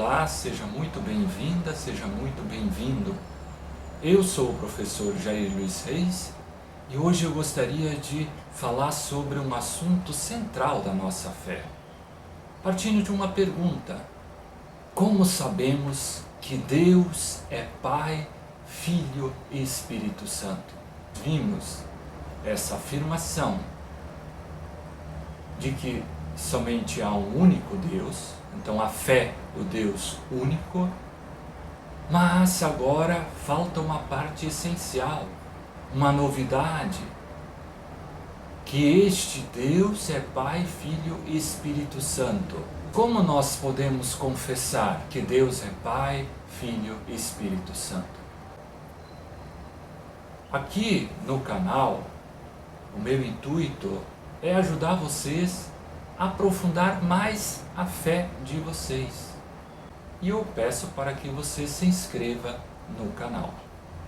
Olá, seja muito bem-vinda, seja muito bem-vindo. Eu sou o professor Jair Luiz Reis e hoje eu gostaria de falar sobre um assunto central da nossa fé. Partindo de uma pergunta: como sabemos que Deus é Pai, Filho e Espírito Santo? Vimos essa afirmação de que somente há um único Deus, então a fé do Deus único, mas agora falta uma parte essencial, uma novidade, que este Deus é Pai, Filho e Espírito Santo. Como nós podemos confessar que Deus é Pai, Filho e Espírito Santo? Aqui no canal, o meu intuito é ajudar vocês a aprofundar mais a fé de vocês. E eu peço para que você se inscreva no canal.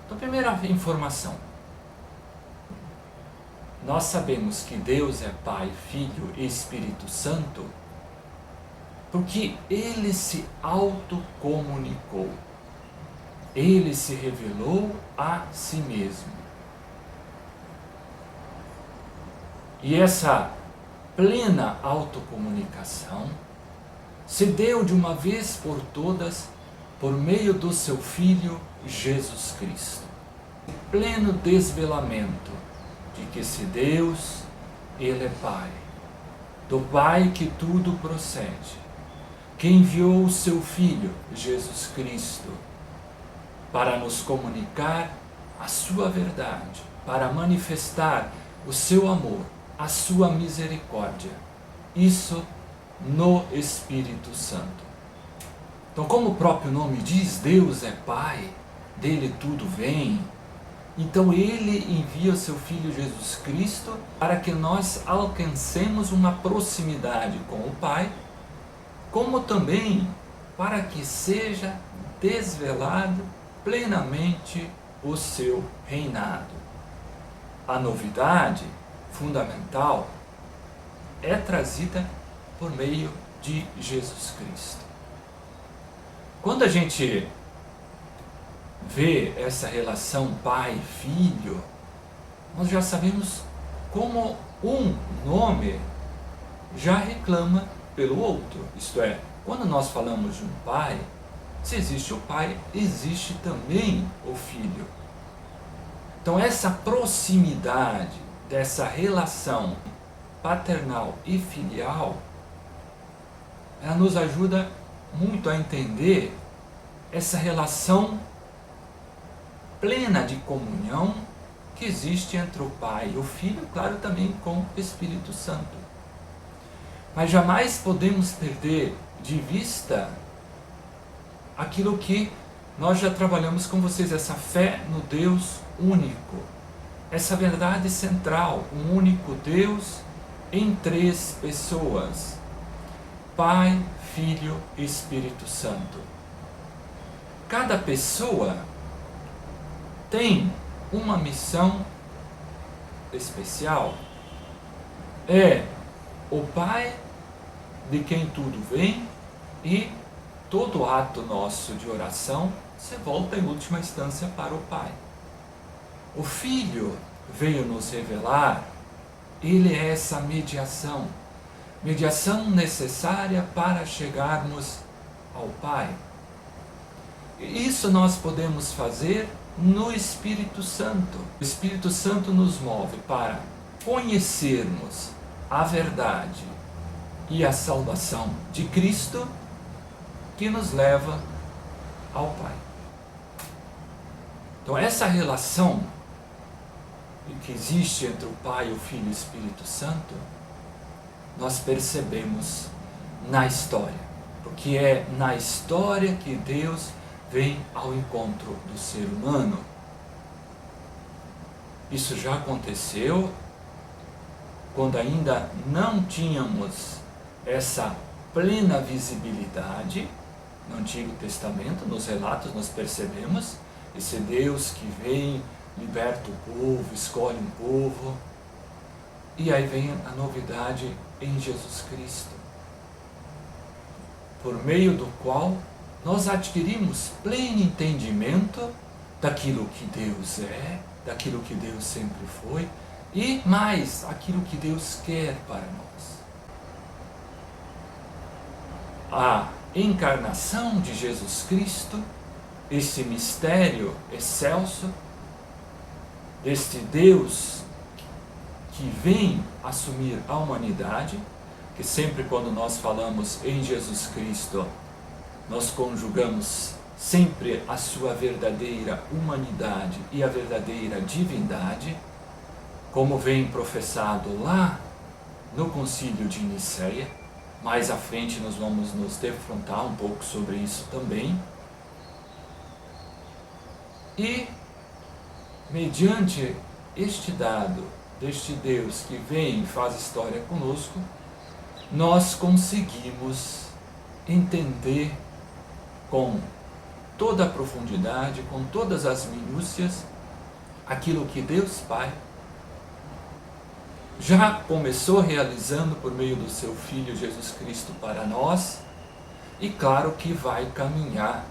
Então, primeira informação. Nós sabemos que Deus é Pai, Filho e Espírito Santo porque Ele se autocomunicou. Ele se revelou a si mesmo. E essa plena autocomunicação se deu de uma vez por todas por meio do seu Filho Jesus Cristo. Pleno desvelamento de que esse Deus, Ele é Pai, do Pai que tudo procede, que enviou o seu Filho Jesus Cristo para nos comunicar a sua verdade, para manifestar o seu amor, a sua misericórdia, isso no Espírito Santo. Então, como o próprio nome diz, Deus é Pai, dele tudo vem. Então Ele envia o seu Filho Jesus Cristo para que nós alcancemos uma proximidade com o Pai, como também para que seja desvelado plenamente o seu reinado. A novidade fundamental é trazida por meio de Jesus Cristo. Quando a gente vê essa relação pai-filho, nós já sabemos como um nome já reclama pelo outro. Isto é, quando nós falamos de um pai, se existe o pai, existe também o filho. Então essa proximidade dessa relação paternal e filial, ela nos ajuda muito a entender essa relação plena de comunhão que existe entre o Pai e o Filho, claro, também com o Espírito Santo. Mas jamais podemos perder de vista aquilo que nós já trabalhamos com vocês, essa fé no Deus único, essa verdade central, um único Deus em três pessoas: Pai, Filho e Espírito Santo. Cada pessoa tem uma missão especial. É o Pai de quem tudo vem, e todo ato nosso de oração se volta em última instância para o Pai. O Filho veio nos revelar, Ele é essa mediação necessária para chegarmos ao Pai. E isso nós podemos fazer no Espírito Santo. O Espírito Santo nos move para conhecermos a verdade e a salvação de Cristo, que nos leva ao Pai. Então essa relação que existe entre o Pai, o Filho e o Espírito Santo, nós percebemos na história, porque é na história que Deus vem ao encontro do ser humano. Isso já aconteceu quando ainda não tínhamos essa plena visibilidade. No Antigo Testamento, nos relatos, nós percebemos esse Deus que vem, liberta o povo, escolhe um povo. E aí vem a novidade em Jesus Cristo, por meio do qual nós adquirimos pleno entendimento daquilo que Deus é, daquilo que Deus sempre foi e mais, aquilo que Deus quer para nós. A encarnação de Jesus Cristo, esse mistério excelso, deste Deus que vem assumir a humanidade, que sempre quando nós falamos em Jesus Cristo, nós conjugamos sempre a sua verdadeira humanidade e a verdadeira divindade, como vem professado lá no Concílio de Nicéia. Mais à frente nós vamos nos defrontar um pouco sobre isso também. E, mediante este dado deste Deus que vem e faz história conosco, nós conseguimos entender com toda a profundidade, com todas as minúcias, aquilo que Deus Pai já começou realizando por meio do seu Filho Jesus Cristo para nós, e claro que vai caminhar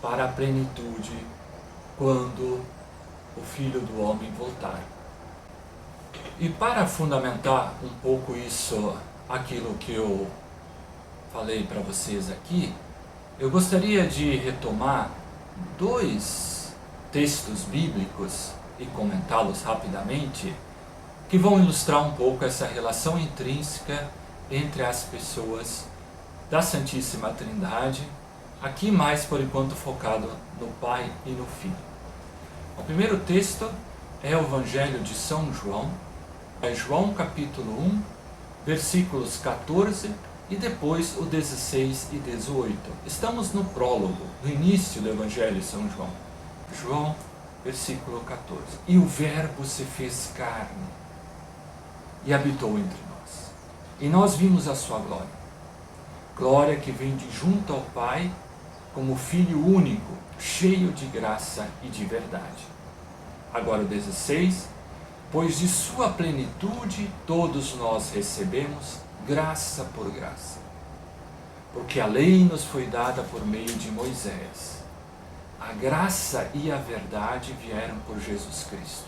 para a plenitude quando o Filho do Homem voltar. E para fundamentar um pouco isso, aquilo que eu falei para vocês aqui, eu gostaria de retomar 2 textos bíblicos e comentá-los rapidamente, que vão ilustrar um pouco essa relação intrínseca entre as pessoas da Santíssima Trindade, aqui mais por enquanto focado no Pai e no Filho. O primeiro texto é o Evangelho de São João, é João capítulo 1, versículos 14 e depois o 16 e 18. Estamos no prólogo, no início do Evangelho de São João. João, versículo 14. E o Verbo se fez carne e habitou entre nós. E nós vimos a sua glória. Glória que vem de junto ao Pai, como Filho único, cheio de graça e de verdade. Agora o 16. Pois de sua plenitude todos nós recebemos graça por graça. Porque a lei nos foi dada por meio de Moisés. A graça e a verdade vieram por Jesus Cristo.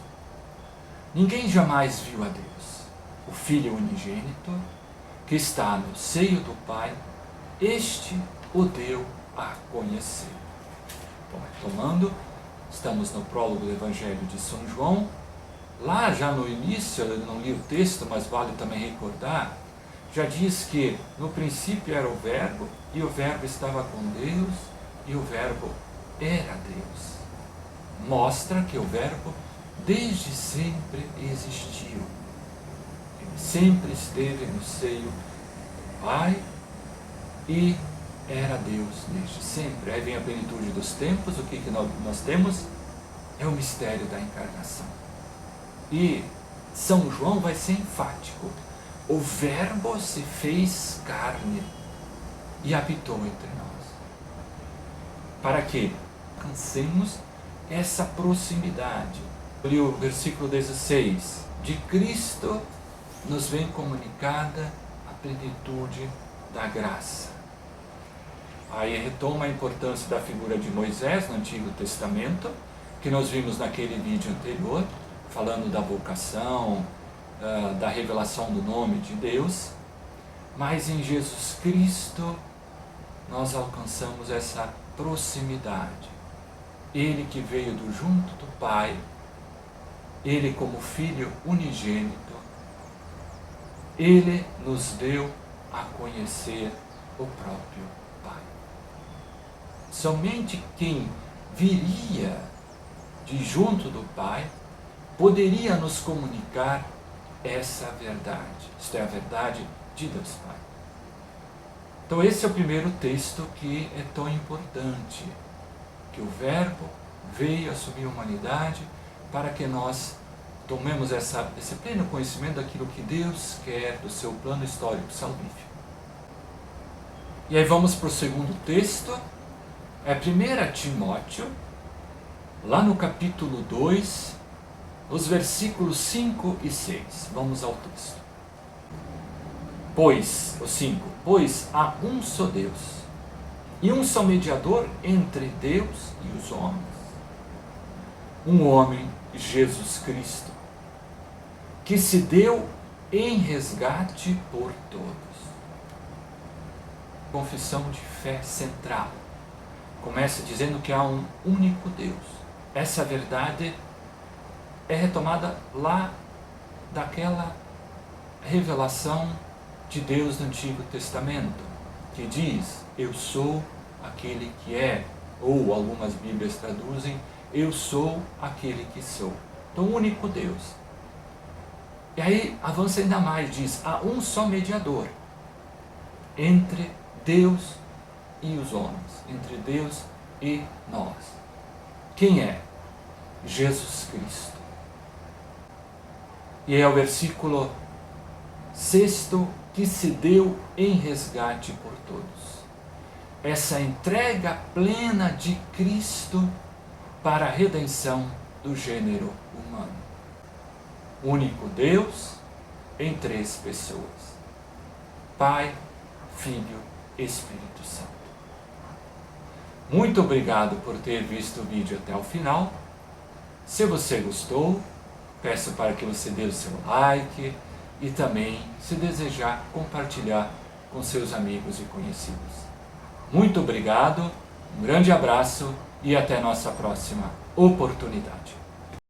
Ninguém jamais viu a Deus. O Filho unigênito, que está no seio do Pai, este o deu a conhecer. Bom, retomando, estamos no prólogo do Evangelho de São João. Lá já no início, eu não li o texto, mas vale também recordar, já diz que no princípio era o Verbo, e o Verbo estava com Deus, e o Verbo era Deus. Mostra que o Verbo desde sempre existiu. Ele sempre esteve no seio do Pai e era Deus desde sempre. Aí vem a plenitude dos tempos. O que nós temos? É o mistério da encarnação. E São João vai ser enfático. O Verbo se fez carne e habitou entre nós. Para que alcancemos essa proximidade. Ali o versículo 16. De Cristo nos vem comunicada a plenitude da graça. Aí retoma a importância da figura de Moisés no Antigo Testamento, que nós vimos naquele vídeo anterior, falando da vocação, da revelação do nome de Deus. Mas em Jesus Cristo nós alcançamos essa proximidade. Ele que veio do junto do Pai, Ele como Filho unigênito, Ele nos deu a conhecer o próprio Pai. Somente quem viria de junto do Pai poderia nos comunicar essa verdade. Isto é a verdade de Deus Pai. Então esse é o primeiro texto que é tão importante, que o Verbo veio assumir a humanidade para que nós tomemos esse pleno conhecimento daquilo que Deus quer do seu plano histórico salvífico. E aí vamos para o segundo texto, é 1 Timóteo, lá no capítulo 2, os versículos 5 e 6. Vamos ao texto. Pois há um só Deus, E um só mediador entre Deus e os homens. Um homem, Jesus Cristo, que se deu em resgate por todos. Confissão de fé central. Começa dizendo que há um único Deus. Essa verdade é retomada lá daquela revelação de Deus no Antigo Testamento, que diz: eu sou aquele que é, ou algumas Bíblias traduzem, eu sou aquele que sou. Então, o único Deus. E aí avança ainda mais, diz: há um só mediador entre Deus e os homens, entre Deus e nós. Quem é? Jesus Cristo. E é o versículo 6 que se deu em resgate por todos. Essa entrega plena de Cristo para a redenção do gênero humano. Único Deus em três pessoas: Pai, Filho, Espírito Santo. Muito obrigado por ter visto o vídeo até o final. Se você gostou, peço para que você dê o seu like e também, se desejar, compartilhar com seus amigos e conhecidos. Muito obrigado, um grande abraço e até nossa próxima oportunidade.